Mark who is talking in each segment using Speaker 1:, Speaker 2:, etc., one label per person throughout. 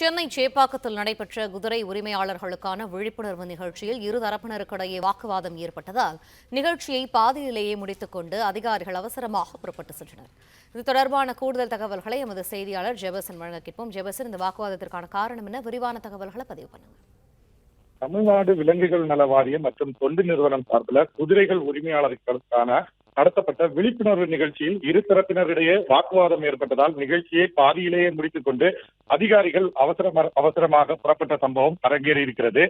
Speaker 1: சென்னை சேப்பாக்கத்தில் நடைபெற்ற குதிரை உரிமையாளர்களுக்கான விழிப்புணர்வு நிகழ்ச்சியில் இரு தரப்பினருக்கிடையே வாக்குவாதம் ஏற்பட்டதால் நிகழ்ச்சியை பாதியிலேயே முடித்துக் கொண்டு அதிகாரிகள் அவசரமாக புறப்பட்டு சென்றனர். இது தொடர்பான கூடுதல் தகவல்களை எமது செய்தியாளர் ஜெபசன் வழங்க கேட்போம். ஜெபசன், இந்த வாக்குவாதத்திற்கான காரணம் என்ன? விரிவான தகவல்களை பதிவு பண்ணுங்க.
Speaker 2: தமிழ்நாடு விலங்குகள் நல வாரியம் மற்றும் தொண்டு நிறுவனம் சார்பில் குதிரைகள் உரிமையாளர்களுக்கான நடத்தப்பட்ட விழிப்புணர்வு நிகழ்ச்சியில் இரு தரப்பினரிடையே வாக்குவாதம் ஏற்பட்டதால் நிகழ்ச்சியை பாதியிலேயே முடித்துக் கொண்டு அதிகாரிகள் அவசரமாக புறப்பட்ட சம்பவம் அரங்கேறி இருக்கிறது.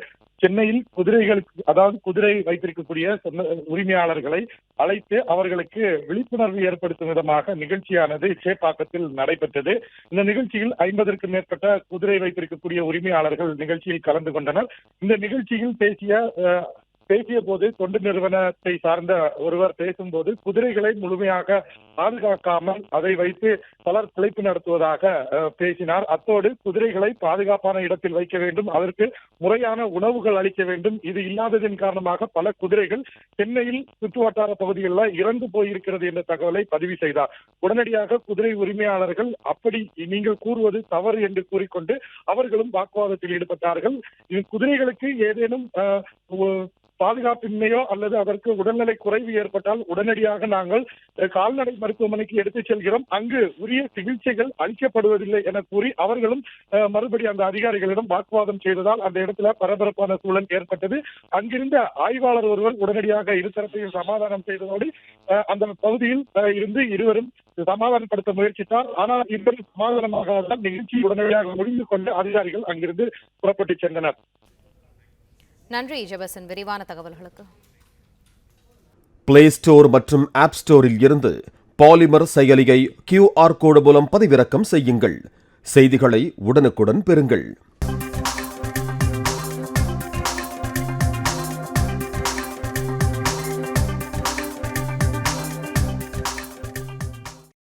Speaker 2: சென்னையில் குதிரைகளுக்கு, அதாவது குதிரை வைத்திருக்கக்கூடிய உரிமையாளர்களை அழைத்து அவர்களுக்கு விழிப்புணர்வு ஏற்படுத்தும் விதமாக நிகழ்ச்சியானது சேப்பாக்கத்தில் நடைபெற்றது. இந்த நிகழ்ச்சியில் 50க்கும் மேற்பட்ட குதிரை வைத்திருக்கக்கூடிய உரிமையாளர்கள் நிகழ்ச்சியில் கலந்து கொண்டனர். இந்த நிகழ்ச்சியில் பேசிய போது தொண்டு நிறுவனத்தை சார்ந்த ஒருவர் பேசும்போது குதிரைகளை முழுமையாக பாதுகாக்காமல் அதை வைத்து பலர் பிழைப்பு நடத்துவதாக பேசினார். அத்தோடு குதிரைகளை பாதுகாப்பான இடத்தில் வைக்க வேண்டும், அதற்கு முறையான உணவுகள் அளிக்க வேண்டும். இது இல்லாததன் காரணமாக பல குதிரைகள் சென்னையில் சுற்றுவட்டார பகுதிகளில் இறந்து போயிருக்கிறது என்ற தகவலை பதிவு செய்தார். உடனடியாக குதிரை உரிமையாளர்கள் அப்படி நீங்கள் கூறுவது தவறு என்று கூறிக்கொண்டு அவர்களும் வாக்குவாதத்தில் ஈடுபட்டார்கள். குதிரைகளுக்கு ஏதேனும் பாதுகாப்பின்மையோ அல்லது அதற்கு உடல்நிலை குறைவு ஏற்பட்டால் உடனடியாக நாங்கள் கால்நடை மருத்துவமனைக்கு எடுத்துச் செல்கிறோம், அங்கு உரிய சிகிச்சைகள் அளிக்கப்படுவதில்லை என கூறி அவர்களும் மறுபடி அந்த அதிகாரிகளிடம் வாக்குவாதம் செய்ததால் அந்த இடத்துல பரபரப்பான சூழல் ஏற்பட்டது. அங்கிருந்த ஆய்வாளர் ஒருவர் உடனடியாக இருதரப்பையும் சமாதானம் செய்ததோடு அந்த பகுதியில் இருந்து இருவரும் சமாதானப்படுத்த முயற்சித்தார். ஆனால் இருவரும் சமாதானமாகாததால் நிகழ்ச்சி உடனடியாக முடிந்து கொண்டு அதிகாரிகள் அங்கிருந்து புறப்பட்டு சென்றனர்.
Speaker 1: நன்றி ஜெபசன், விரிவான தகவல்களுக்கு.
Speaker 3: பிளே ஸ்டோர் மற்றும் ஆப் ஸ்டோரில் இருந்து பாலிமர் செயலியை QR கோடு மூலம் பதிவிறக்கம் செய்யுங்கள். செய்திகளை உடனுக்குடன் பெறுங்கள்.